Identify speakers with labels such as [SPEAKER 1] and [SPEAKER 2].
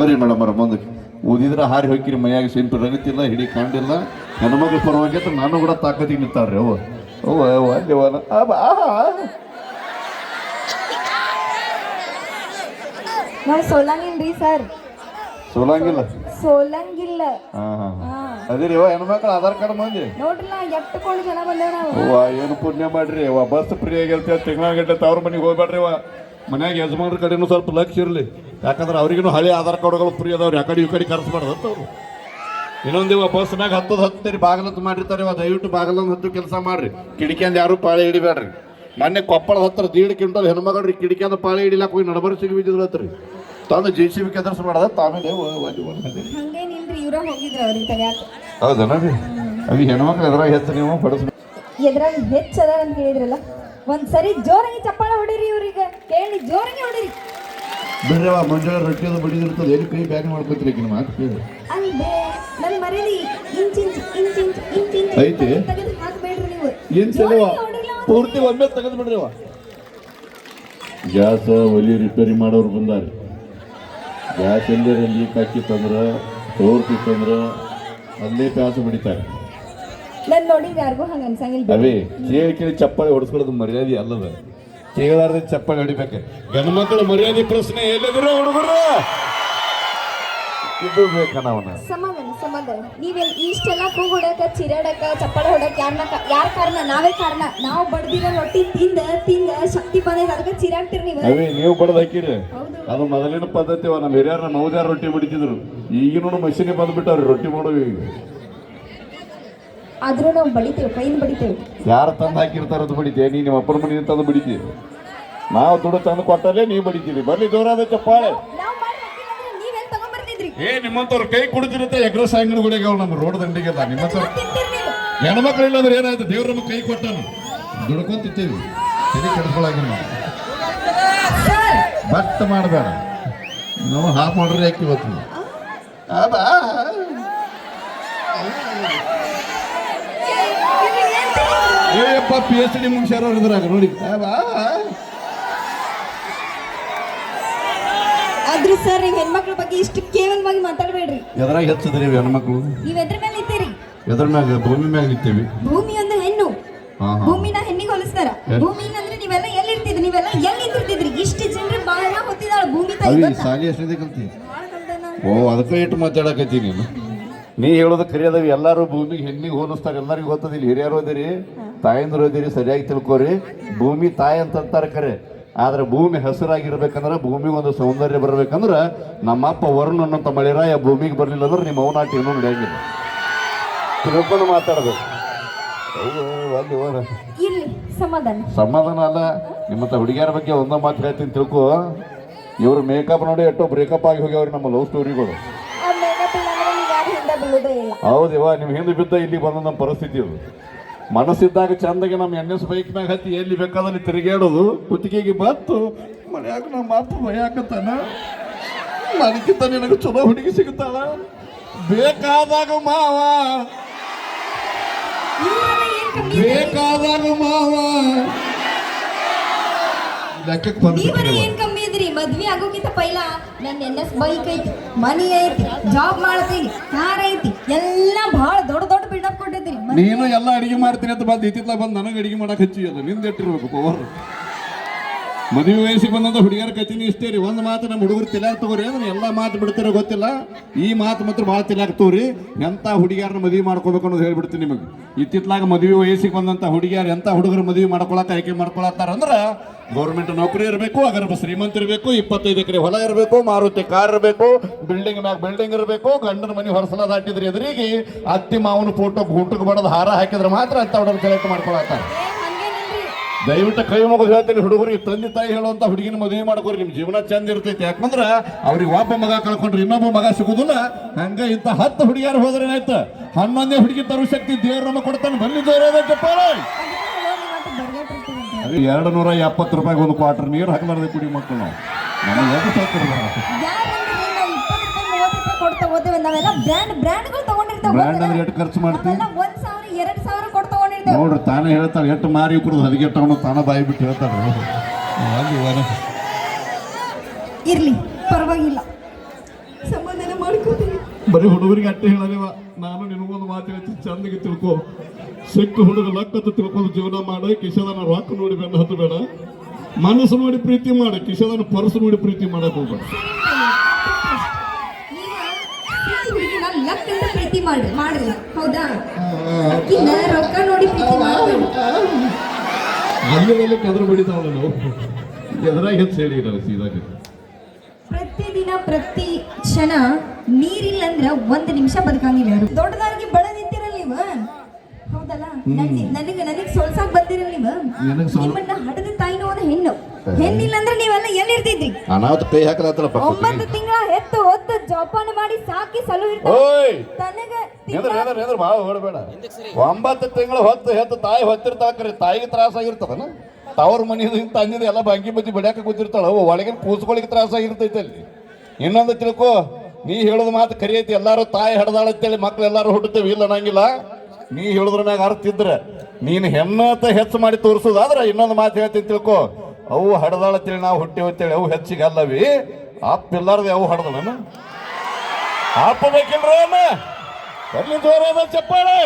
[SPEAKER 1] ಬರ್ರಿ ಮೇಡಮ್ ಅವ್ರ ಮುಂದಕ್ಕೆ ಊದಿದ್ರೆ ಹಾರಿ ಹೋಗಿರಿ ಮೈಯಾಗ ಸಿಂಪಲ್ ರಗತಿಲ್ಲ ಹಿಡಿ ಕಾಂಡಿಲ್ಲ ಹೆಣ್ಮಕ್ಳು ಪರವಾಗಿ ಅಂತ ನಾನು ಕೂಡ ತಾಕತ್ತಿಗೆ ನಿಂತಾರ್ರಿ ಅವ ಅವ್ವ ಅಲ್ಲಿ
[SPEAKER 2] ನಾವು ಸೋಲಂಗಿಲ್ರಿ ಸರ್.
[SPEAKER 1] ಸೋಲಂಗಿಲ್ಲ
[SPEAKER 2] ಸೋಲಂಗಿಲ್ಲ.
[SPEAKER 1] ಅದೇ ರೀ ಹೆಣ್ಮಕ್ಳು ಆಧಾರ್ ಕಾರ್ಡ್ ಮಂದಿ
[SPEAKER 2] ನೋಡ್ರಲ್ಲ ಎಟ್ಟುಕೊಂಡು ಜನ ಬಂದೇವ್ ನಾವು.
[SPEAKER 1] ಅವ್ವ ಏನು ಪುಣ್ಯ ಮಾಡ್ರಿ ಅವ್ವ ಬಸ್ ಫ್ರೀ ಆಗಿರ್ತೇವೆ ತಿಂಗಳ ಗಂಟೆ ತವ್ರ ಮನೆಗೆ ಹೋಗ್ಬೇಡ್ರಿ ಅವ ಮನ್ಯಾಗ ಯಜಮಾನ್ರ ಕಡೆನೂ ಸ್ವಲ್ಪ ಲಕ್ಷ ಇರಲಿ ಯಾಕಂದ್ರೆ ಅವ್ರಿಗೂ ಹಳೆ ಆಧಾರ್ ಕಾರ್ಡ್ಗಳು ಫ್ರೀ ಅದಾವ್ರಿ ಆ ಕಡೆ ಈ ಕಡೆ ಕರೆಸ್ಬಾರ್ದು ಅಂತವ್ರು ಇನ್ನೊಂದು ಬಸ್ನಾಗ ಹತ್ತರಿ ಬಾಗಲತ್ತು ಮಾಡಿರ್ತಾರೆ ದಯವಿಟ್ಟು ಬಾಗಲೊಂದು ಹತ್ತು ಕೆಲಸ ಮಾಡ್ರಿ ಕಿಡಿಕಿಂದ ಯಾರು ಪಾಳೆ ಹಿಡಿಬೇಡ್ರಿ ಮೊನ್ನೆ ಕೊಪ್ಪಳ ಹತ್ರ 1.5 ಕ್ವಿಂಟಲ್ ಹೆಣ್ಮಗಳ್ರಿ ಕಿಡಿಕಿಂದ ಪಾಳೆ ಹಿಡಿಲಾಕ ಹೋಗಿ ನಡಬರಿ ಸಿಗಿ ಬಿದ್ದಿದ್ರತ್ರಿ ತಂದು JCB ಕೆದರ್ಸ್ ಮಾಡದ ತಾಮೇಲೆ
[SPEAKER 2] ಹಂಗೇನಿಲ್ರಿ ಇವ್ರ ಹೋಗಿದ್ರ ಅವ್ರಿಗೆ ತಗ್ಯಾಕ.
[SPEAKER 1] ಹೌದನ ರೀ ಅದು ಹೆಣ್ಮಕ್ಳು ಎದ್ರಾಗ ಹೆಚ್ಚು ನೀವು ಬಡಸ್
[SPEAKER 2] ಎದ್ರಾಗ ಹೆಚ್ಚು ಅದಾರ ಅಂತ ಹೇಳಿದ್ರಲ್ಲ ಒಂದ್ಸರಿ ಜೋರಾಗಿ ಚಪ್ಪಾಳ ಹೊಡಿರಿ ಇವ್ರಿಗೆ ಕೇಳಿ ಜೋರಾಗಿ ಹೊಡಿರಿ.
[SPEAKER 1] ಬಿಡ್ರಿ ಮುಂಜಾನೆ ರೊಟ್ಟಿ ಅದು ಬಡಿದಿರ್ತದೆ ಎಲ್ಲಿ ಕೈ ಬ್ಯಾಗ್ ಮಾಡ್ಕೊತೀರಿ ನಿಮ್ಮ ಮಾತು ಕೇಳಿ
[SPEAKER 2] ಅಂದ್ರೆ ನನ್ನ ಮರೇಲಿ ಇಂಚ್
[SPEAKER 1] ಐತಿ
[SPEAKER 2] ತೆಗೆದು ಹಾಕ್ಬೇಡ್ರಿ ನೀವು.
[SPEAKER 1] ಏನ್ ಚಲೋ ಪೂರ್ತಿ ಒಮ್ಮೆ ತೆಗೆದು ಬಿಡ್ರಿ ಗ್ಯಾಸ್ ಒಲಿ ರಿಪೇರಿ ಮಾಡೋರು ಬಂದಾರೆ ಗ್ಯಾಸ್ ಎಲ್ಲರ ಲೀಕ್ ಹಾಕಿತ್ತಂದ್ರೆ ತೋರ್ತಿತ್ತಂದ್ರೆ ಅಲ್ಲೇ ಪ್ಯಾಸ ಬಿಡಿತಾರೆ
[SPEAKER 2] ನಾನು ನೋಡಿದ್ರೆ ಯಾರಿಗೂ ಹಂಗ ಅನ್ಸಂಗಿಲ್ಲ.
[SPEAKER 1] ಅವೇ ಕೇಳಿ ಚಪ್ಪಾಳಿ ಹೊಡ್ಸ್ಕೊಳ್ಳೋದು ಮರ್ಯಾದೆ ಅಲ್ಲದ ಕೇಳಾರ್ದೆ ಚಪ್ಪಾಳಿ ಹೊಡಿಬೇಕು ಗಂಡು ಮಕ್ಕಳು ಮರ್ಯಾದೆ ಪ್ರಶ್ನೆ ಎಲ್ಲಿದ್ರು ಹುಡುಗರು ಇದು ಬೇಕನವನ
[SPEAKER 2] ಸಮಾಧಾನ ನೀವೆಲ್ಲ ಇಷ್ಟೆಲ್ಲ ಕೂಗ್ ಹೊಡಕ ಚಿರಾಡಕ ಚಪ್ಪಾಳೆ ಹೊಡಕ ಯಾರ ಕಾರಣ ನಾವೇ ಕಾರಣ. ನಾವು ಬಡ್ದಿರೋ ರೊಟ್ಟಿ ತಿಂದ ಶಕ್ತಿ ಬಂದ ಅದಕ್ಕೆ ಚಿರಾಡ್ತೀರಿ ನೀವು.
[SPEAKER 1] ಅವೇ ನೀವು ಬಡ್ದು ಹಾಕಿರಿ ಅದು ಮೊದಲಿನ ಪದ್ಧತಿ ನಮ್ಮ ಹಿರಿಯರ 9 ರೊಟ್ಟಿ ಬಡಿತಿದ್ರು ಈಗಿನ ಮಷೀನ್ ಬಂದ್ಬಿಟ್ಟವ್ರಿ ರೊಟ್ಟಿ ಮಾಡೋ ಈಗ
[SPEAKER 2] ಆದ್ರೂ ನಾವು ಬಡಿತೇವೆ ಕೈಯಿಂದ ಬಡಿತೇವೆ.
[SPEAKER 1] ಯಾರು ತಂದು ಹಾಕಿರ್ತಾರದು ಬಡಿತೇವೆ ನೀ ನಿಮ್ಮ ಅಪ್ಪನ ಮನೆ ತಂದು ಬಡಿತೀವಿ ನಾವು ದುಡ್ಡು ತಂದು ಕೊಟ್ಟಲ್ಲೇ ನೀವು ಬಡಿತೀವಿ ಬರ್ಲಿ ಜೋರಾದ ಚಪ್ಪಾಳೆ. ನಿಮ್ಮಂತವ್ರು ಕೈ ಕುಡಿದಿರುತ್ತೆ ಎಗ್ರೆಸ್ ಅಂಗಡಿಗಳಿಗೆ ನಮ್ಮ ರೋಡ್ ದಂಡಿಗೆಲ್ಲ ನಿಮ್ಮಂತವ್ರು ಹೆಣ್ಮಕ್ಳು ಇಲ್ಲಾಂದ್ರೆ ಏನಾಯ್ತು ದೇವ್ರ ನಮಗೆ ಕೈ ಕೊಟ್ಟನು ದುಡ್ಕೊಂತಿತ್ತೇವಿ ಸರಿ ಕೆಡ್ಸ್ಕೊಳಾಗಿಲ್ಲ ಬಟ್ ಮಾಡಬೇಡ ನಾವು ಹಾಫ್ ಮಾಡ್ರಿ ಯಾಕೆ ಇವತ್ತು ಏಪ್ಪ PhD ಮುಗಿಸ್ಯಾರ ಇದ್ರಾಗ ನೋಡಿ
[SPEAKER 2] ಆದ್ರೂ ಸರ್ ನೀವು ಹೆಣ್ಮಕ್ಳ ಬಗ್ಗೆ ಇಷ್ಟು ಕೇವಲವಾಗಿ ಮಾತಾಡಬೇಡ್ರಿ.
[SPEAKER 1] ಎದ್ರಾಗ ಹೆಚ್ಚದ್ರಿ ಹೆಣ್ಮಕ್ಳು
[SPEAKER 2] ನೀವ್ ಎದ್ರ ಮೇಲೆ ನಿಂತೀರಿ?
[SPEAKER 1] ಎದ್ರ ಮ್ಯಾಗ ಭೂಮಿ ಮ್ಯಾಗ ನಿಂತೇವಿ.
[SPEAKER 2] ಭೂಮಿ ಒಂದು ಹೆಣ್ಣು ಭೂಮಿನ ಹೆಣ್ಣಿಗೆ ಹೋಲಿಸ್ತಾರ. ಭೂಮಿ ಅಂದ್ರೆ ನೀವೆಲ್ಲ ಎಲ್ಲಿ ಇರ್ತಿದ್ರಿ ನೀವೆಲ್ಲ ಎಲ್ಲಿ ನಿಂತಿರ್ತಿದ್ರಿ ಇಷ್ಟು ಜನರು ಬಾಳ ಹೊತ್ತಿದಾಳ ಭೂಮಿ ತಾಯಿ
[SPEAKER 1] ಸಾಲಿ ಎಷ್ಟಿದೆ ಕಲ್ತಿ ಓ ಅದಕ್ಕೆ ಇಟ್ಟು ಮಾತಾಡಕತ್ತೀನಿ ನೀ ಹೇಳೋದು ಕರಿಯದವಿ ಎಲ್ಲಾರು ಭೂಮಿಗೆ ಹೆಣ್ಣಿಗೆ ಹೋಲಿಸ್ತಾರೆ ಎಲ್ಲರಿಗೂ ಗೊತ್ತದ ಇಲ್ಲಿ ಹಿರಿಯರು ಓದಿರಿ ತಾಯಂದ್ರು ಓದಿರಿ ಸರಿಯಾಗಿ ತಿಳ್ಕೊರಿ ಭೂಮಿ ತಾಯಿ ಅಂತಾರೆ ಕರೆ ಆದ್ರೆ ಭೂಮಿ ಹಸಿರಾಗಿರ್ಬೇಕಂದ್ರೆ ಭೂಮಿಗೆ ಒಂದು ಸೌಂದರ್ಯ ಬರ್ಬೇಕಂದ್ರೆ ನಮ್ಮಪ್ಪ ವರುಣ್ ಅನ್ನೋಂಥ ಮಳೆರಾಯ ಭೂಮಿಗೆ ಬರಲಿಲ್ಲ ಅಂದ್ರೆ ನಿಮ್ಮ ಅವನಾಟ ಏನೂ ನಡೆಯಂಗಿಲ್ಲ ತಿಳ್ಕೊಂಡು ಮಾತಾಡ್ಬೇಕು ಸಮಾಧಾನ ಅಲ್ಲ ನಿಮ್ಮಂತ ಹುಡುಗಿಯರ ಬಗ್ಗೆ ಒಂದೋ ಮಾತು ಹೇಳ್ತೀನಿ ತಿಳ್ಕೊ ಇವ್ರ ಮೇಕಪ್ ನೋಡಿ ಎಷ್ಟೋ ಬ್ರೇಕಪ್ ಆಗಿ ಹೋಗ್ಯಾವ್ರಿ ನಮ್ಮ ಲವ್ ಸ್ಟೋರಿಗಳು ಹೌದಿವ ನಿಮ್ ಹಿಂದೆ ಬಿದ್ದ ಇಲ್ಲಿ ಬಂದ ನಮ್ಮ ಪರಿಸ್ಥಿತಿ ಅದು ಮನಸ್ಸಿದ್ದಾಗ ಚಂದಾಗಿ ನಮ್ಮ NS ಬೈಕ್ ಮ್ಯಾಗ ಹತ್ತಿ ಎಲ್ಲಿ ಬೇಕಾದಲ್ಲಿ ತಿರುಗಾಡೋದು ಕುತ್ತಿಗೆಗೆ ಬತ್ತು ಮನ್ಯಾಗ ನಮ್ಮ ಅಪ್ಪ ಭಯಾಕತ್ತಾನ ನನಗಿಂತ ನಿನಗೆ ಚಲೋ ಹುಡುಗಿ ಸಿಗುತ್ತಾಳ ಬೇಕಾದಾಗ ಮಾವ ಲೆಕ್ಕಕ್ಕೆ
[SPEAKER 2] ಬಂದ್ರಿ ಮದ್ವೆ ಆಗೋಕ್ಕಿಂತ ಪೈಲ ನನ್ನ NS ಬೈಕ್ ಐತಿ ಮನಿ ಐತಿ ಜಾಬ್ ಮಾಡ್ತೀನಿ ಕಾರ್ ಐತಿ ಎಲ್ಲ ಬಹಳ ದೊಡ್ಡ ಬಿಲ್ಡಪ್ ಕೊಟ್ಟಿದ್ರಿ.
[SPEAKER 1] ನೀನು ಎಲ್ಲ ಅಡಿಗೆ ಮಾಡ್ತೀನಿ ಅಂತ ಬಂದು ಇತ್ತಿತ್ಲಾಗ ಬಂದು ನನಗೆ ಅಡಿಗೆ ಮಾಡಕ್ ಹಚ್ಚಿ ಅದು ನಿಂದ ಇಟ್ಟಿರ್ಬೇಕು ಪವರ್ ಮದುವೆ ವಯಸ್ಸಿಗೆ ಬಂದಂತ ಹುಡುಗಿಯರ ಕಚ್ಚಿನಿ ಇಷ್ಟೇ ರೀ ಒಂದು ಮಾತು ನಮ್ಮ ಹುಡುಗರು ತಿಲಾಕ್ ತಗೋರಿ ಅಂದ್ರೆ ಎಲ್ಲ ಮಾತು ಬಿಡ್ತಿರೋ ಗೊತ್ತಿಲ್ಲ ಈ ಮಾತು ಮಾತ್ರ ಭಾಳ ತಿಲಾಕ್ ತಗೋರಿ ಎಂಥ ಹುಡುಗಿಯರನ್ನ ಮದುವೆ ಮಾಡ್ಕೋಬೇಕು ಅನ್ನೋದು ಹೇಳ್ಬಿಡ್ತೀನಿ ನಿಮಗೆ ಇತ್ತಿತ್ಲಾಗ ಮದುವೆ ವಯಸ್ಸಿಗೆ ಬಂದಂಥ ಹುಡುಗಿಯರು ಎಂಥ ಹುಡುಗರು ಮದುವೆ ಮಾಡ್ಕೊಳಕ್ಕೆ ಆಯ್ಕೆ ಮಾಡ್ಕೊಳತ್ತಾರ ಅಂದ್ರೆ ಗೌರ್ಮೆಂಟ್ ನೌಕರಿ ಇರಬೇಕು ಅಗರ್ಭ ಶ್ರೀಮಂತ ಇರಬೇಕು 25 ಎಕರೆ ಹೊಲ ಇರಬೇಕು ಮಾರುತಿ ಕಾರ್ ಇರಬೇಕು ಬಿಲ್ಡಿಂಗ್ ಮ್ಯಾಗ ಬಿಲ್ಡಿಂಗ್ ಇರಬೇಕು ಗಂಡನ ಮನೆ ಹೊರಸಲ ದಾಟಿದ್ರೆ ಎದುರಿಗೆ ಅತ್ತಿ ಮಾವನ ಫೋಟೋ ಗೂಟಕ್ಕೆ ಬಡೋದು ಹಾರ ಹಾಕಿದ್ರೆ ಮಾತ್ರ ಅಂತ ಹುಡುಗರು ಸೆಲೆಕ್ಟ್ ಮಾಡ್ಕೊಳತ್ತಾರ. ದಯವಿಟ್ಟು ಕೈ ಮುಗಿದು ಹೇಳ್ತೀನಿ ಹುಡುಗರಿಗೆ ತಂದೆ ತಾಯಿ ಹೇಳುವಂತ ಹುಡುಗಿನ ಮದುವೆ ಮಾಡ್ಕೋರಿ ನಿಮ್ಮ ಜೀವನ ಚಂದ ಇರ್ತೈತಿ ಯಾಕಂದ್ರೆ ಅವ್ರಿಗೆ ಒಬ್ಬ ಮಗ ಕಳ್ಕೊಂಡ್ರೆ ಇನ್ನೊಬ್ಬ ಮಗ ಸಿಗುದಿಲ್ಲ ಹಂಗ ಇಂತ 10 ಹುಡುಗಿಯರು ಹೋದ್ರೆ ಏನಾಯ್ತು 11ನೇ ಹುಡುಗಿ ತರೋ ಶಕ್ತಿ ದೇವ್ರ ನಮ್ಮ ಕೊಡ್ತಾನೆ ಬನ್ನಿ ದೇವ್ರ ಚಪ್ಪಾಳೆ. 270 ರೂಪಾಯಿಗೆ ಒಂದು ಕ್ವಾರ್ಟರ್ ನೀರು ಹಾಕಲಾರ್ದೆ ಕುಡಿ ಮಕ್ಕಳು ನಾವು ನಮಗೆ ಬ್ರ್ಯಾಂಡ್ ಅಂದ್ರೆ ಎಷ್ಟು ಖರ್ಚು ಮಾಡ್ತೀವಿ ನೋಡ್ರಿ ತಾನೇ ಹೇಳ್ತಾಳೆ ಎಷ್ಟು ಮಾರಿ ಕುಡಿದು ಹದಿಗೆಟ್ಟು ಅವನು ತಾನ ಬಾಯಿ ಬಿಟ್ಟು ಹೇಳ್ತಾಳೆ
[SPEAKER 2] ಇರ್ಲಿ ಪರವಾಗಿಲ್ಲ ಸಮಾಧಾನ ಮಾಡ್ಕೋತೀನಿ.
[SPEAKER 1] ಬರೀ ಹುಡುಗರಿಗೆ ಅಟ್ಟೆ ಹೇಳಲಿವ, ನಾನು ನಿನಗೊಂದು ಮಾತು ಹೇಳ್ತೀನಿ, ಚಂದಿಗೆ ತಿಳ್ಕೊ. ಸಿಕ್ಕ ಹುಡುಗ ಲಕ್ಕತ್ತು ತಿಳ್ಕೊಂಡು ಜೀವನ ಮಾಡು. ಕಿಶದನ ರೊಕ್ಕ ನೋಡಿ ಬೆನ್ನ ಹತ್ತು ಬೇಡ, ಮನಸ್ಸು ನೋಡಿ ಪ್ರೀತಿ ಮಾಡು. ಕಿಶದನ ಪರ್ಸು ನೋಡಿ ಪ್ರೀತಿ ಮಾಡಕ್ ಹೋಗ್ಬೇಡ.
[SPEAKER 2] ಹುಡುಗಿನ ಲಕ್ ಅಂತ ಪ್ರೀತಿ ಮಾಡ್ರಿ ಹೌದಾ? ಅಕ್ಕಿನ ರೊಕ್ಕ ನೋಡಿ ಪ್ರೀತಿ ಮಾಡ್ಬೇಡಿ.
[SPEAKER 1] ಅಲ್ಲದಲ್ಲಿ ಕದ್ರ ಬಡಿತಾವಲ್ಲ ನಾವು, ಎದುರಾಗಿ ಹೆಚ್ಚು ಹೇಳಿ ಸೀದಾಗ.
[SPEAKER 2] ಪ್ರತಿದಿನ ಪ್ರತಿ ಕ್ಷಣ ನೀರಿಲ್ಲ ಅಂದ್ರ ಒಂದ್ ನಿಮಿಷ ಬದುಕಂಗಿಲ್ಲ ಯಾರು. ದೊಡ್ಡದಾಗಿ ಬಡ ನಿಂತಿರಲ್ಲ ನೀವು, ಹೌದಲ್ಲ? ನನಗ್ ಸೋಲ್ಸಾಕ್ ಬಂದಿರಲ್ಲ ನೀವು. ನಿಮ್ಮನ್ನ ಹಡದ ತಾಯಿನೋ ಒಂದು ಹೆಣ್ಣಿಲ್ಲ ಅಂದ್ರೆ ನೀವೆಲ್ಲ ಎಲ್ಲಿರ್ತಿದ್ರಿ?
[SPEAKER 1] ಅನಾಹುತ ಕೈ ಹಾಕಲತ್ತಲ್ಲ
[SPEAKER 2] 9 ತಿಂಗಳ ಹೆತ್ತು ಹೊತ್ತು ಜೋಪಾನ ಮಾಡಿ ಸಾಕಿ ಸಲು
[SPEAKER 1] ಭಾಳ ಹೊಡಬೇಡ. 9 ತಿಂಗಳು ಹೊತ್ತು ಹೆತ್ತು ತಾಯಿ ಹೊತ್ತಿರ್ತಾಕ್ರಿ, ತಾಯಿಗೆ ತ್ರಾಸ ಆಗಿರ್ತದನ. ತವ್ರ ಮನೆಯದು ಇಂತ ಅಂದಿದ್ದು ಎಲ್ಲ ಬಂಕಿ ಬಜ್ಜಿ ಬಡಿಯಾಕ ಕೂತಿರ್ತಾಳ, ಒಳಗಿನ ಕೂಸ್ಕೊಳಿಗೆ ತ್ರಾಸ ಆಗಿರ್ತೈತೆ ಅಲ್ಲಿ. ಇನ್ನೊಂದು ತಿಳ್ಕೊ, ನೀ ಹೇಳೋದು ಮಾತು ಕರಿ ಐತಿ. ಎಲ್ಲಾರು ತಾಯಿ ಹಡ್ದಾಳ ಅಂತೇಳಿ ಮಕ್ಳು ಎಲ್ಲಾರು ಹುಟ್ಟುತ್ತೇವೆ ಇಲ್ಲ ಅನ್ನಂಗಿಲ್ಲ. ನೀ ಹೇಳುದ್ರ ಮ್ಯಾಗ ಅರ್ಥ ಇದ್ರೆ ನೀನು ಹೆಣ್ಣತ ಹೆಚ್ಚು ಮಾಡಿ ತೋರಿಸೋದಾದ್ರೆ ಇನ್ನೊಂದು ಮಾತು ಹೇಳ್ತೀನಿ ತಿಳ್ಕೊ, ಅವು ಹಡ್ದಾಳ ಅಂತೇಳಿ ನಾವು ಹುಟ್ಟಿವಿ ಅಂತೇಳಿ ಅವು ಹೆಚ್ಚಿಗೆ ಅಲ್ಲವಿ. ಅಪ್ಪ ಇಲ್ಲಾರ್ದು ಅವು ಹಡ್ದಳನ ಅಪ್ಪ ಬೇಕಿಲ್ರ, ಬರ್ಲಿ ಜೋರಾದ ಚಪ್ಪಾಳೆ.